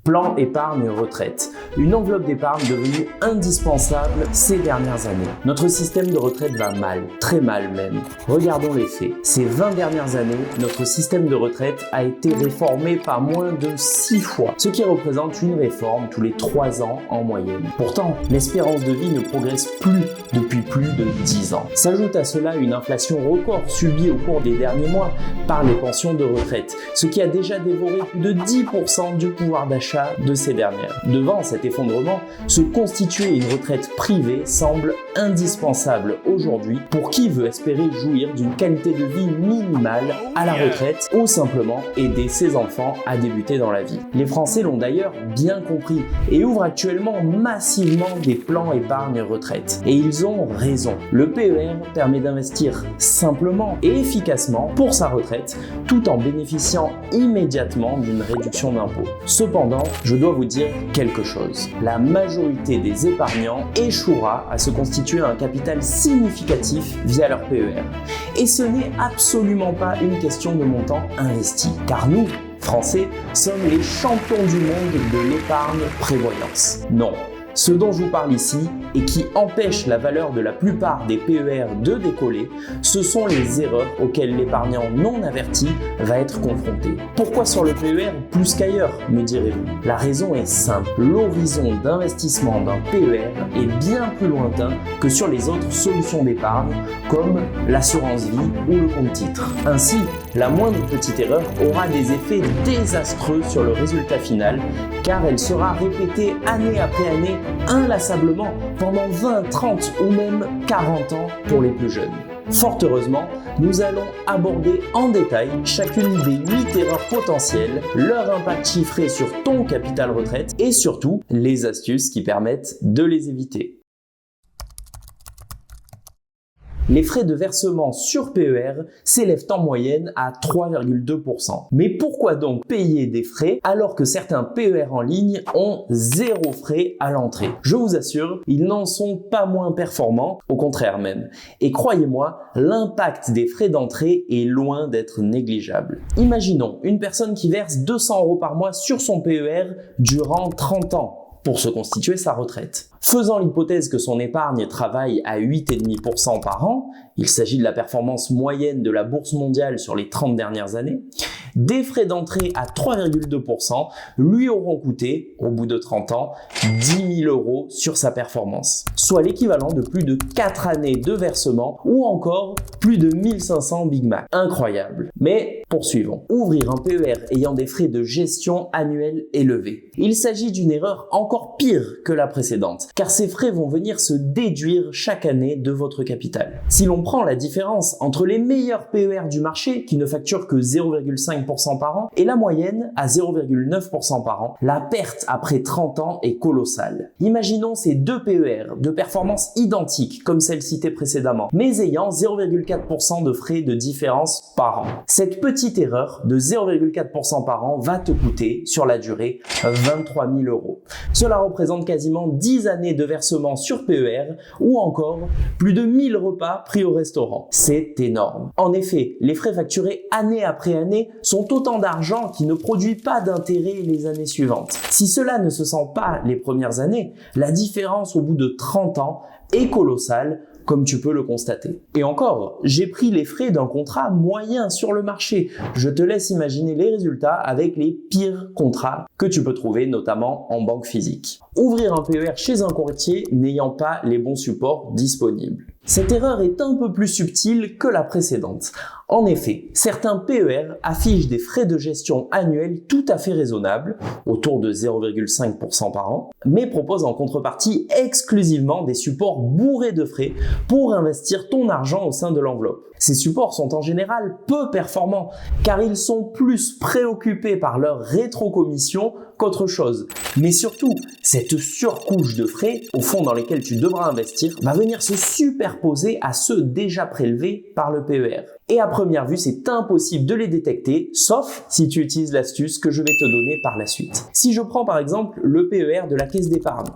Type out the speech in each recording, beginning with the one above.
Plan épargne retraite, une enveloppe d'épargne devenue indispensable ces dernières années. Notre système de retraite va mal, très mal même. Regardons les faits. Ces 20 dernières années, notre système de retraite a été réformé par moins de 6 fois, ce qui représente une réforme tous les 3 ans en moyenne. Pourtant, l'espérance de vie ne progresse plus depuis plus de 10 ans. S'ajoute à cela une inflation record subie au cours des derniers mois par les pensions de retraite, ce qui a déjà dévoré plus de 10% du pouvoir d'achat de ces dernières. Devant cet effondrement, se constituer une retraite privée semble indispensable aujourd'hui pour qui veut espérer jouir d'une qualité de vie minimale à la retraite ou simplement aider ses enfants à débuter dans la vie. Les Français l'ont d'ailleurs bien compris et ouvrent actuellement massivement des plans épargne retraite. Et ils ont raison. Le PER permet d'investir simplement et efficacement pour sa retraite tout en bénéficiant immédiatement d'une réduction d'impôt. Cependant, je dois vous dire quelque chose. La majorité des épargnants échouera à se constituer un capital significatif via leur PER. Et ce n'est absolument pas une question de montant investi, car nous, Français, sommes les champions du monde de l'épargne prévoyance. Non. Ce dont je vous parle ici et qui empêche la valeur de la plupart des PER de décoller, ce sont les erreurs auxquelles l'épargnant non averti va être confronté. Pourquoi sur le PER plus qu'ailleurs, me direz-vous? La raison est simple. L'horizon d'investissement d'un PER est bien plus lointain que sur les autres solutions d'épargne comme l'assurance vie ou le compte titre. Ainsi, la moindre petite erreur aura des effets désastreux sur le résultat final car elle sera répétée année après année inlassablement pendant 20, 30 ou même 40 ans pour les plus jeunes. Fort heureusement, nous allons aborder en détail chacune des 8 erreurs potentielles, leur impact chiffré sur ton capital retraite et surtout les astuces qui permettent de les éviter. Les frais de versement sur PER s'élèvent en moyenne à 3,2%. Mais pourquoi donc payer des frais alors que certains PER en ligne ont 0 frais à l'entrée? Je vous assure, ils n'en sont pas moins performants, au contraire même. Et croyez-moi, l'impact des frais d'entrée est loin d'être négligeable. Imaginons une personne qui verse 200 € par mois sur son PER durant 30 ans. Pour se constituer sa retraite. Faisant l'hypothèse que son épargne travaille à 8,5% par an, il s'agit de la performance moyenne de la bourse mondiale sur les 30 dernières années, des frais d'entrée à 3,2% lui auront coûté, au bout de 30 ans, 10 000 € sur sa performance, soit l'équivalent de plus de 4 années de versement ou encore plus de 1500 Big Mac. Incroyable. Mais poursuivons. Ouvrir un PER ayant des frais de gestion annuels élevés. Il s'agit d'une erreur encore pire que la précédente, car ces frais vont venir se déduire chaque année de votre capital. Si l'on prend la différence entre les meilleurs PER du marché, qui ne facturent que 0,5% par an, et la moyenne à 0,9% par an, la perte après 30 ans est colossale. Imaginons ces deux PER de performance identiques, comme celle citée précédemment, mais ayant 0,4% de frais de différence par an. Cette petite erreur de 0,4% par an va te coûter, sur la durée, 23 000 €. Cela représente quasiment 10 années de versement sur PER ou encore plus de 1000 repas pris au restaurant. C'est énorme. En effet, les frais facturés année après année sont autant d'argent qui ne produit pas d'intérêt les années suivantes. Si cela ne se sent pas les premières années, la différence au bout de 30 ans est colossale, comme tu peux le constater. Et encore, j'ai pris les frais d'un contrat moyen sur le marché. Je te laisse imaginer les résultats avec les pires contrats que tu peux trouver, notamment en banque physique. Ouvrir un PER chez un courtier n'ayant pas les bons supports disponibles. Cette erreur est un peu plus subtile que la précédente. En effet, certains PER affichent des frais de gestion annuels tout à fait raisonnables, autour de 0,5% par an, mais proposent en contrepartie exclusivement des supports bourrés de frais pour investir ton argent au sein de l'enveloppe. Ces supports sont en général peu performants, car ils sont plus préoccupés par leur rétrocommission qu'autre chose. Mais surtout, cette surcouche de frais, au fond dans lesquels tu devras investir, va venir se superposer à ceux déjà prélevés par le PER. Et à première vue, c'est impossible de les détecter, sauf si tu utilises l'astuce que je vais te donner par la suite. Si je prends par exemple le PER de la caisse d'épargne,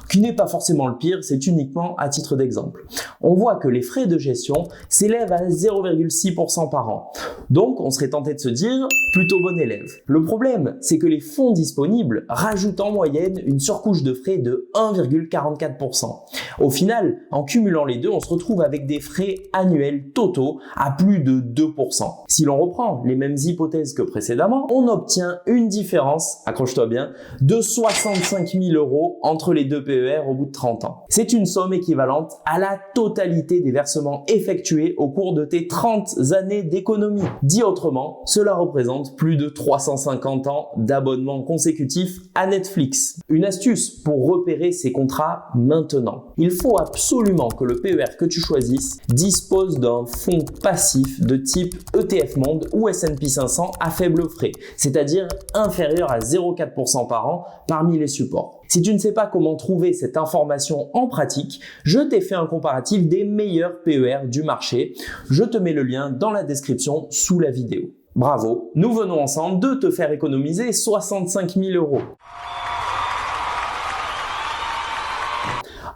qui n'est pas forcément le pire, c'est uniquement à titre d'exemple. On voit que les frais de gestion s'élèvent à 0,6% par an. Donc, on serait tenté de se dire, plutôt bon élève. Le problème, c'est que les fonds disponibles rajoutent en moyenne une surcouche de frais de 1,44%. Au final, en cumulant les deux, on se retrouve avec des frais annuels totaux à plus de 2%. Si l'on reprend les mêmes hypothèses que précédemment, on obtient une différence, accroche-toi bien, de 65 000 € entre les deux PER au bout de 30 ans. C'est une somme équivalente à la totalité des versements effectués au cours de tes 30 années d'économie. Dit autrement, cela représente plus de 350 ans d'abonnement consécutif à Netflix. Une astuce pour repérer ces contrats maintenant. Il faut absolument que le PER que tu choisisses dispose d'un fonds passif de type ETF Monde ou S&P 500 à faible frais, c'est-à-dire inférieur à 0,4% par an parmi les supports. Si tu ne sais pas comment trouver cette information en pratique, je t'ai fait un comparatif des meilleurs PER du marché. Je te mets le lien dans la description sous la vidéo. Bravo, nous venons ensemble de te faire économiser 65 000 €.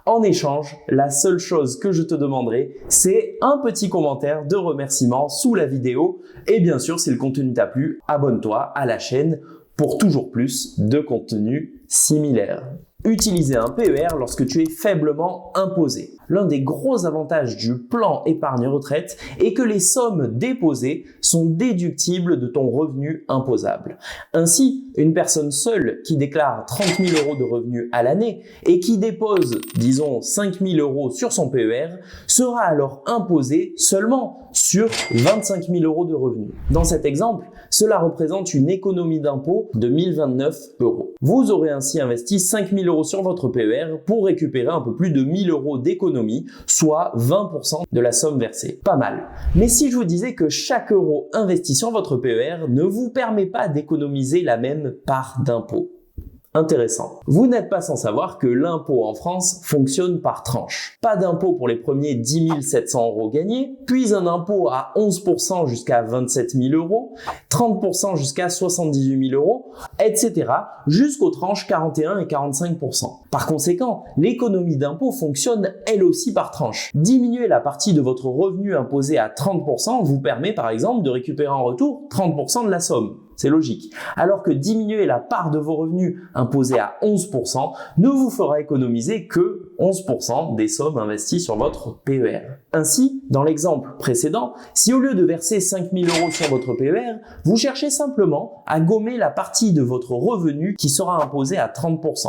En échange, la seule chose que je te demanderai, c'est un petit commentaire de remerciement sous la vidéo. Et bien sûr, si le contenu t'a plu, abonne-toi à la chaîne pour toujours plus de contenu similaire. Utiliser un PER lorsque tu es faiblement imposé. L'un des gros avantages du plan épargne retraite est que les sommes déposées sont déductibles de ton revenu imposable. Ainsi, une personne seule qui déclare 30 000 € de revenus à l'année et qui dépose, disons, 5 000 € sur son PER sera alors imposée seulement sur 25 000 € de revenus. Dans cet exemple, cela représente une économie d'impôt de 1 029 €. Vous aurez ainsi investi 5 000 € sur votre PER pour récupérer un peu plus de 1 000 € d'économie, soit 20% de la somme versée. Pas mal. Mais si je vous disais que chaque euro investi sur votre PER ne vous permet pas d'économiser la même part d'impôt? Intéressant. Vous n'êtes pas sans savoir que l'impôt en France fonctionne par tranche. Pas d'impôt pour les premiers 10 700 € gagnés, puis un impôt à 11% jusqu'à 27 000 €, 30% jusqu'à 78 000 €, etc. jusqu'aux tranches 41 et 45%. Par conséquent, l'économie d'impôt fonctionne elle aussi par tranche. Diminuer la partie de votre revenu imposé à 30% vous permet par exemple de récupérer en retour 30% de la somme. C'est logique. Alors que diminuer la part de vos revenus imposés à 11% ne vous fera économiser que 11% des sommes investies sur votre PER. Ainsi, dans l'exemple précédent, si au lieu de verser 5 000 € sur votre PER, vous cherchez simplement à gommer la partie de votre revenu qui sera imposée à 30%.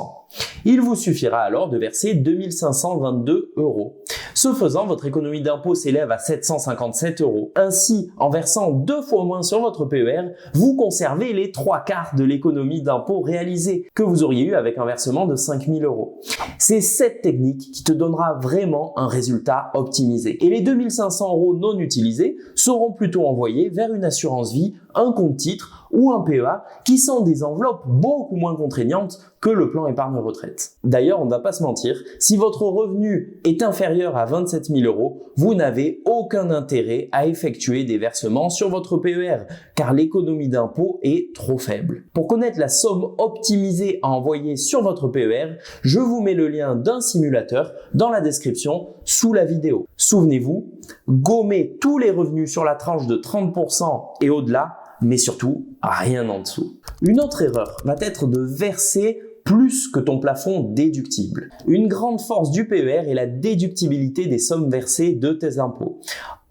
Il vous suffira alors de verser 2 522 €. Ce faisant, votre économie d'impôt s'élève à 757 €. Ainsi, en versant 2 fois moins sur votre PER, vous conservez les 3/4 de l'économie d'impôt réalisée que vous auriez eu avec un versement de 5 000 €. C'est cette technique qui te donnera vraiment un résultat optimisé. Et les 2 500 € non utilisés seront plutôt envoyés vers une assurance vie, un compte titre ou un PEA qui sont des enveloppes beaucoup moins contraignantes que le plan épargne retraite. D'ailleurs, on ne va pas se mentir, si votre revenu est inférieur à 27 000 €, vous n'avez aucun intérêt à effectuer des versements sur votre PER, car l'économie d'impôt est trop faible. Pour connaître la somme optimisée à envoyer sur votre PER, je vous mets le lien d'un simulateur dans la description sous la vidéo. Souvenez-vous, gommez tous les revenus sur la tranche de 30% et au-delà, mais surtout rien en dessous. Une autre erreur va être de verser plus que ton plafond déductible. Une grande force du PER est la déductibilité des sommes versées de tes impôts.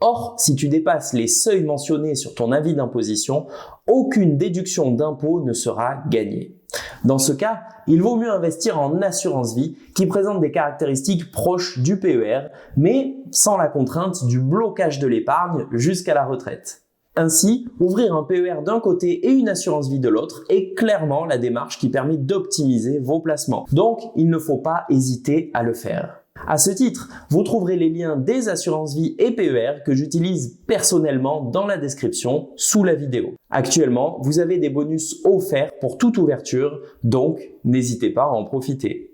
Or, si tu dépasses les seuils mentionnés sur ton avis d'imposition, aucune déduction d'impôt ne sera gagnée. Dans ce cas, il vaut mieux investir en assurance vie qui présente des caractéristiques proches du PER, mais sans la contrainte du blocage de l'épargne jusqu'à la retraite. Ainsi, ouvrir un PER d'un côté et une assurance vie de l'autre est clairement la démarche qui permet d'optimiser vos placements. Donc, il ne faut pas hésiter à le faire. À ce titre, vous trouverez les liens des assurances vie et PER que j'utilise personnellement dans la description sous la vidéo. Actuellement, vous avez des bonus offerts pour toute ouverture, donc n'hésitez pas à en profiter.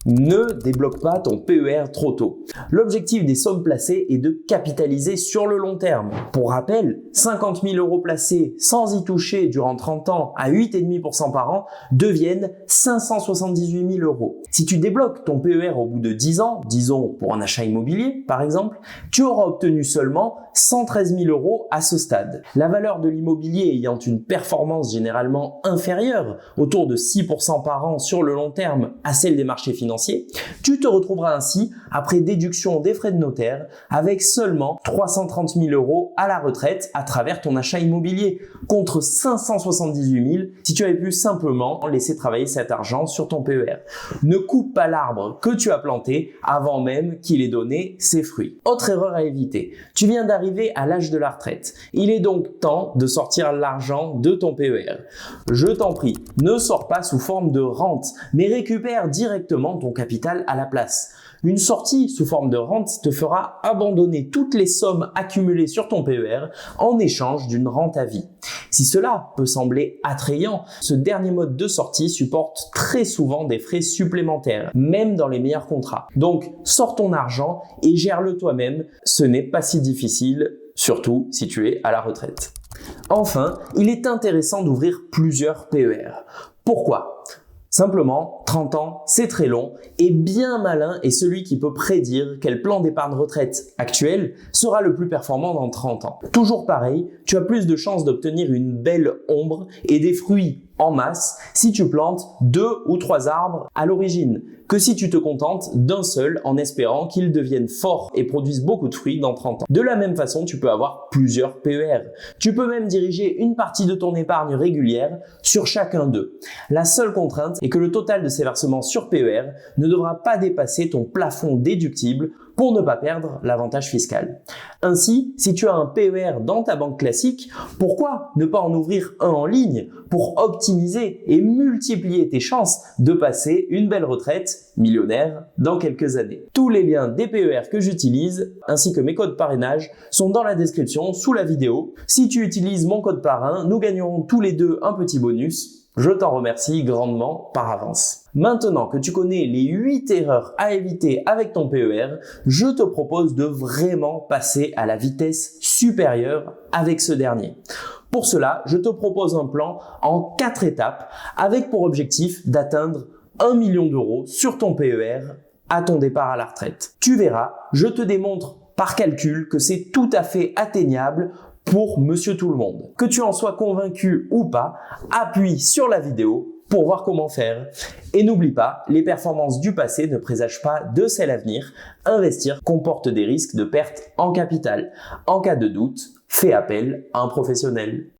Ne débloque pas ton PER trop tôt. L'objectif des sommes placées est de capitaliser sur le long terme. Pour rappel, 50 000 € placés sans y toucher durant 30 ans à 8,5% par an deviennent 578 000 €. Si tu débloques ton PER au bout de 10 ans, disons pour un achat immobilier par exemple, tu auras obtenu seulement 113 000 € à ce stade. La valeur de l'immobilier ayant une performance généralement inférieure, autour de 6% par an sur le long terme à celle des marchés financiers, tu te retrouveras ainsi, après déduction des frais de notaire, avec seulement 330 000 € à la retraite à travers ton achat immobilier, contre 578 000 si tu avais pu simplement laisser travailler cet argent sur ton PER. Ne coupe pas l'arbre que tu as planté avant même qu'il ait donné ses fruits. Autre erreur à éviter, tu viens d'arriver à l'âge de la retraite. Il est donc temps de sortir l'argent de ton PER. Je t'en prie, ne sors pas sous forme de rente, mais récupère directement ton capital à la place. Une sortie sous forme de rente te fera abandonner toutes les sommes accumulées sur ton PER en échange d'une rente à vie. Si cela peut sembler attrayant, ce dernier mode de sortie supporte très souvent des frais supplémentaires, même dans les meilleurs contrats. Donc, sors ton argent et gère-le toi-même, ce n'est pas si difficile, surtout si tu es à la retraite. Enfin, il est intéressant d'ouvrir plusieurs PER. Pourquoi ? Simplement, 30 ans, c'est très long et bien malin est celui qui peut prédire quel plan d'épargne retraite actuel sera le plus performant dans 30 ans. Toujours pareil, tu as plus de chances d'obtenir une belle ombre et des fruits en masse si tu plantes 2 ou 3 arbres à l'origine que si tu te contentes d'un seul en espérant qu'ils deviennent forts et produisent beaucoup de fruits dans 30 ans. De la même façon, tu peux avoir plusieurs PER. Tu peux même diriger une partie de ton épargne régulière sur chacun d'eux. La seule contrainte est que le total de ces versements sur PER ne devra pas dépasser ton plafond déductible pour ne pas perdre l'avantage fiscal. Ainsi, si tu as un PER dans ta banque classique, pourquoi ne pas en ouvrir un en ligne pour optimiser et multiplier tes chances de passer une belle retraite millionnaire dans quelques années. Tous les liens des PER que j'utilise ainsi que mes codes parrainage sont dans la description sous la vidéo. Si tu utilises mon code parrain, nous gagnerons tous les deux un petit bonus. Je t'en remercie grandement par avance. Maintenant que tu connais les 8 erreurs à éviter avec ton PER, je te propose de vraiment passer à la vitesse supérieure avec ce dernier. Pour cela, je te propose un plan en 4 étapes avec pour objectif d'atteindre 1 million d'euros sur ton PER à ton départ à la retraite. Tu verras, je te démontre par calcul que c'est tout à fait atteignable pour Monsieur Tout-le-Monde. Que tu en sois convaincu ou pas, appuie sur la vidéo pour voir comment faire. Et n'oublie pas, les performances du passé ne présagent pas de celles à venir. Investir comporte des risques de perte en capital. En cas de doute, fais appel à un professionnel.